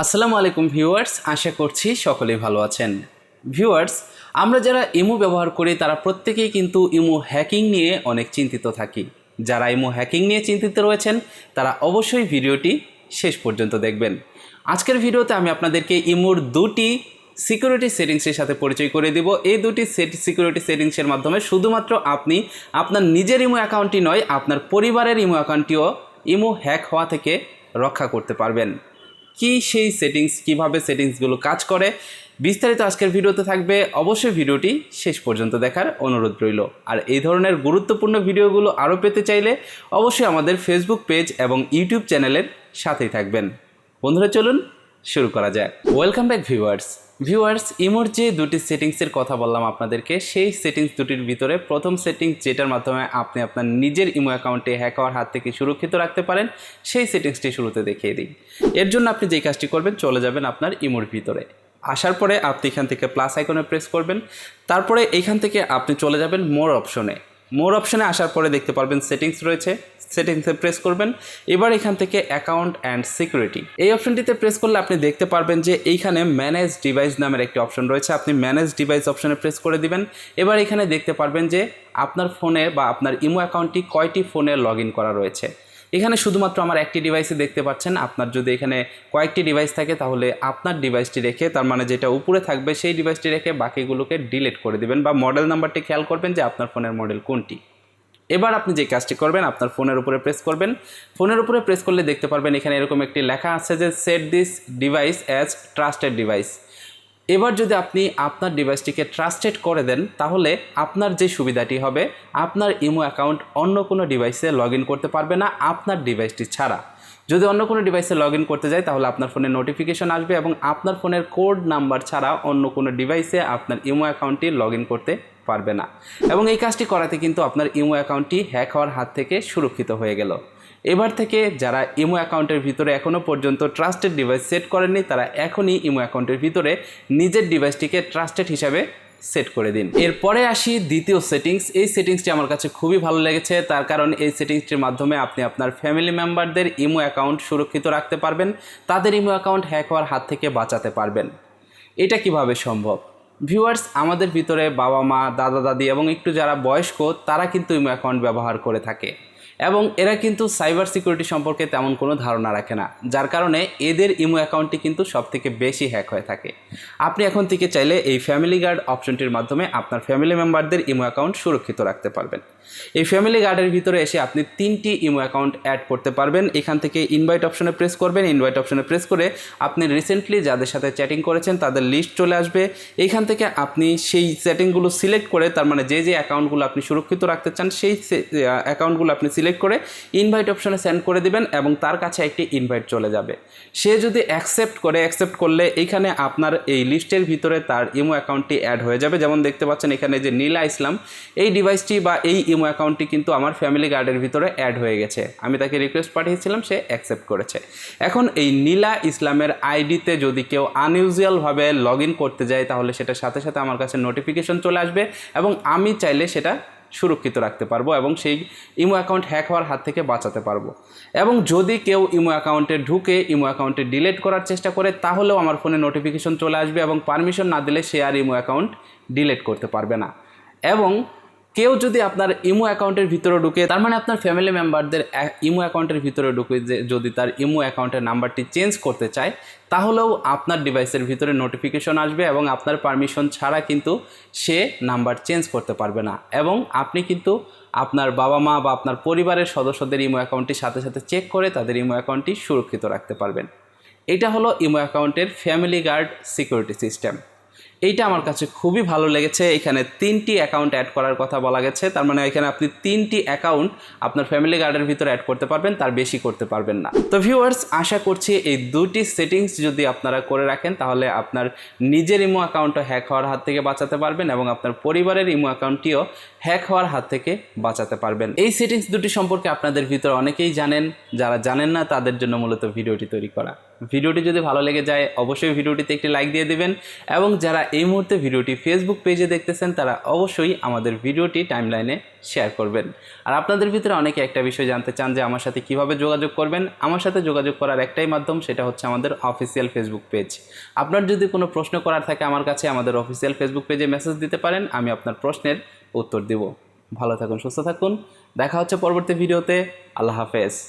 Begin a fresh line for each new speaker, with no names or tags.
আসসালামু আলাইকুম ভিউয়ার্স, আশা করছি সকলেই ভালো আছেন। ভিউয়ার্স, আমরা যারা ইমো ব্যবহার করি তারা প্রত্যেকেই কিন্তু ইমো হ্যাকিং নিয়ে অনেক চিন্তিত থাকি। যারা ইমো হ্যাকিং নিয়ে চিন্তিত রয়েছেন তারা অবশ্যই ভিডিওটি শেষ পর্যন্ত দেখবেন। আজকের ভিডিওতে আমি আপনাদেরকে ইমোর দুটি সিকিউরিটি সেটিংসের সাথে পরিচয় করে দেব। এই দুটি সিকিউরিটি সেটিংসের মাধ্যমে শুধুমাত্র আপনি আপনার নিজের ইমো অ্যাকাউন্টটি নয়, আপনার পরিবারের ইমো অ্যাকাউন্টটিও ইমো হ্যাক হওয়া থেকে রক্ষা করতে পারবেন। কি সেই সেটিংস, কিভাবে সেটিংসগুলো কাজ করে, বিস্তারিত আজকের ভিডিওতে থাকবে। অবশ্যই ভিডিওটি শেষ পর্যন্ত দেখার অনুরোধ রইল। আর এই ধরনের গুরুত্বপূর্ণ ভিডিওগুলো আরও পেতে চাইলে অবশ্যই আমাদের ফেসবুক পেজ এবং ইউটিউব চ্যানেলের সাথেই থাকবেন। বন্ধুরা, চলুন শুরু করা যায়। ওয়েলকাম ব্যাক ভিউয়ার্স, ইমোর যে দুটি সেটিংসের কথা বললাম আপনাদেরকে, সেই সেটিংস দুটির ভিতরে প্রথম সেটিংস যেটার মাধ্যমে আপনি আপনার নিজের ইমো অ্যাকাউন্টে হ্যাক হওয়ার হাত থেকে সুরক্ষিত রাখতে পারেন, সেই সেটিংসটি শুরুতে দেখিয়ে দিই। এর জন্য আপনি যেই কাজটি করবেন, চলে যাবেন আপনার ইমোর ভিতরে। আসার পরে আপনি এখান থেকে প্লাস আইকনে প্রেস করবেন। তারপরে এইখান থেকে আপনি চলে যাবেন মোর অপশনে আসার পরে দেখতে পারবেন সেটিংস রয়েছে, সেটিংসে প্রেস করবেন। এবার এখান থেকে অ্যাকাউন্ট অ্যান্ড সিকিউরিটি এই অপশনটিতে প্রেস করলে আপনি দেখতে পারবেন যে এইখানে ম্যানেজ ডিভাইস নামের একটি অপশন রয়েছে। আপনি ম্যানেজ ডিভাইস অপশনে প্রেস করে দিবেন। এবার এখানে দেখতে পারবেন যে আপনার ফোনে বা আপনার ইমো অ্যাকাউন্টটি কয়টি ফোনে লগ ইন করা রয়েছে। এখানে শুধুমাত্র আমার একটি ডিভাইসে দেখতে পাচ্ছেন। আপনার যদি এখানে কয়েকটি ডিভাইস থাকে তাহলে আপনার ডিভাইসটি রেখে, তার মানে যেটা উপরে থাকবে সেই ডিভাইসটি রেখে বাকিগুলোকে ডিলিট করে দিবেন, বা মডেল নাম্বারটি খেয়াল করবেন যে আপনার ফোনের মডেল কোনটি। এবার আপনি যে কাজটি করবেন, আপনার ফোনের উপরে প্রেস করবেন। ফোনের উপরে প্রেস করলে দেখতে পারবেন এখানে এরকম একটি লেখা আছে যে said this device as trusted device. এবার যদি আপনি আপনার ডিভাইসটিকে ট্রাস্টেড করে দেন, তাহলে আপনার যে সুবিধাটি হবে, আপনার ইমো অ্যাকাউন্ট অন্য কোনো ডিভাইসে লগ ইন করতে পারবে না আপনার ডিভাইসটি ছাড়া। যদি অন্য কোনো ডিভাইসে লগ ইন করতে যায় তাহলে আপনার ফোনে নোটিফিকেশন আসবে এবং আপনার ফোনের কোড নাম্বার ছাড়া অন্য কোনো ডিভাইসে আপনার ইমো অ্যাকাউন্টটি লগ ইন করতে পারবে না। এবং এই কাজটি করাতে কিন্তু আপনার ইমো অ্যাকাউন্টটি হ্যাক হওয়ার হাত থেকে সুরক্ষিত হয়ে গেল। এবার থেকে যারা ইমো অ্যাকাউন্টের ভিতরে এখনও পর্যন্ত ট্রাস্টেড ডিভাইস সেট করেননি, তারা এখনই ইমো অ্যাকাউন্টের ভিতরে নিজের ডিভাইসটিকে ট্রাস্টেড হিসাবে সেট করে দিন। এরপরে আসি দ্বিতীয় সেটিংস। এই সেটিংসটি আমার কাছে খুবই ভালো লেগেছে, তার কারণ এই সেটিংসটির মাধ্যমে আপনি আপনার ফ্যামিলি মেম্বারদের ইমো অ্যাকাউন্ট সুরক্ষিত রাখতে পারবেন, তাদের ইমো অ্যাকাউন্ট হ্যাক হওয়ার হাত থেকে বাঁচাতে পারবেন। এটা কিভাবে সম্ভব? ভিউয়ার্স, আমাদের ভিতরে বাবা মা, দাদা দাদি এবং একটু যারা বয়স্ক, তারা কিন্তু ইমো অ্যাকাউন্ট ব্যবহার করে থাকে এবং এরা কিন্তু সাইবার সিকিউরিটি সম্পর্কে তেমন কোনো ধারণা রাখে না, যার কারণে এদের ইমো অ্যাকাউন্টটি কিন্তু সবথেকে বেশি হ্যাক হয়ে থাকে। আপনি এখন থেকে চাইলে এই ফ্যামিলি গার্ড অপশনটির মাধ্যমে আপনার ফ্যামিলি মেম্বারদের ইমো অ্যাকাউন্ট সুরক্ষিত রাখতে পারবেন। এই ফ্যামিলি গার্ডের ভিতরে এসে আপনি 3টি ইমো অ্যাকাউন্ট অ্যাড করতে পারবেন। এখান থেকে ইনভাইট অপশনে প্রেস করবেন। ইনভাইট অপশনে প্রেস করে আপনি রিসেন্টলি যাদের সাথে চ্যাটিং করেছেন তাদের লিস্ট চলে আসবে। এইখান থেকে আপনি সেই সেটিংগুলো সিলেক্ট করে, তার মানে যে যে অ্যাকাউন্টগুলো আপনি সুরক্ষিত রাখতে চান সেই অ্যাকাউন্টগুলো আপনি সিলেক্ট করে ইনভাইট অপশনে সেন্ড করে দিবেন এবং তার কাছে একটি ইনভাইট চলে যাবে। সে যদি অ্যাকসেপ্ট করলে এইখানে আপনার এই লিস্টের ভিতরে তার ইমো অ্যাকাউন্টটি অ্যাড হয়ে যাবে। যেমন দেখতে পাচ্ছেন এখানে যে নীলা ইসলাম, এই ডিভাইসটি বা এই ইমো অ্যাকাউন্টটি কিন্তু আমার ফ্যামিলি গার্ডের ভিতরে অ্যাড হয়ে গেছে। আমি তাকে রিকোয়েস্ট পাঠিয়েছিলাম, সে অ্যাকসেপ্ট করেছে। এখন এই নীলা ইসলামের আইডিতে যদি কেউ আনইউজুয়ালভাবে লগ ইন করতে যায় তাহলে সেটার সাথে সাথে আমার কাছে নোটিফিকেশন চলে আসবে এবং আমি চাইলে সেটা সুরক্ষিত রাখতে পারবো এবং সেই ইমো অ্যাকাউন্ট হ্যাক হওয়ার হাত থেকে বাঁচাতে পারবো। এবং যদি কেউ ইমো অ্যাকাউন্টে ঢুকে ইমো অ্যাকাউন্টে ডিলিট করার চেষ্টা করে তাহলেও আমার ফোনে নোটিফিকেশন চলে আসবে এবং পারমিশন না দিলে সে আর ইমো অ্যাকাউন্ট ডিলিট করতে পারবে না। এবং কেউ যদি আপনার ইমো অ্যাকাউন্টের ভিতরে ঢুকে, তার মানে আপনার ফ্যামিলি মেম্বারদের ইমো অ্যাকাউন্টের ভিতরে ঢুকে যদি তার ইমো অ্যাকাউন্টের নাম্বারটি চেঞ্জ করতে চায়, তাহলেও আপনার ডিভাইসের ভিতরে নোটিফিকেশন আসবে এবং আপনার পারমিশন ছাড়া কিন্তু সে নাম্বার চেঞ্জ করতে পারবে না। এবং আপনি কিন্তু আপনার বাবা মা বা আপনার পরিবারের সদস্যদের ইমো অ্যাকাউন্টটির সাথে সাথে চেক করে তাদের ইমো অ্যাকাউন্টটি সুরক্ষিত রাখতে পারবেন। এটা হলো ইমো অ্যাকাউন্টের ফ্যামিলি গার্ড সিকিউরিটি সিস্টেম। এইটা আমার কাছে খুবই ভালো লেগেছে। এখানে 3টি অ্যাকাউন্ট অ্যাড করার কথা বলা গেছে, তার মানে এখানে আপনি 3টি অ্যাকাউন্ট আপনার ফ্যামিলি গার্ডের ভিতরে অ্যাড করতে পারবেন, তার বেশি করতে পারবেন না। তো ভিউয়ার্স, আশা করছি এই দুটি সেটিংস যদি আপনারা করে রাখেন তাহলে আপনার নিজের ইমো অ্যাকাউন্টও হ্যাক হওয়ার হাত থেকে বাঁচাতে পারবেন এবং আপনার পরিবারের ইমো অ্যাকাউন্টটিও হ্যাক হওয়ার হাত থেকে বাঁচাতে পারবেন। এই সেটিংস দুটি সম্পর্কে আপনাদের ভিতরে অনেকেই জানেন, যারা জানেন না তাদের জন্য মূলত ভিডিওটি তৈরি করা। ভিডিওটি যদি ভালো লেগে যায় অবশ্যই ভিডিওটিতে একটি লাইক দিয়ে দিবেন এবং যারা এই মুহূর্তে ভিডিওটি ফেসবুক পেজে দেখতেছেন তারা অবশ্যই আমাদের ভিডিওটি টাইমলাইনে শেয়ার করবেন। আর আপনাদের ভিতরে অনেকে একটা বিষয় জানতে চান যে আমার সাথে কিভাবে যোগাযোগ করবেন। আমার সাথে যোগাযোগ করার একটাই মাধ্যম, সেটা হচ্ছে আমাদের অফিসিয়াল ফেসবুক পেজ। আপনার যদি কোনো প্রশ্ন করার থাকে আমার কাছে আমাদের অফিসিয়াল ফেসবুক পেজে মেসেজ দিতে পারেন, আমি আপনার প্রশ্নের উত্তর দেব। ভালো থাকুন, সুস্থ থাকুন, দেখা হচ্ছে পরবর্তী ভিডিওতে। আল্লাহ হাফেজ।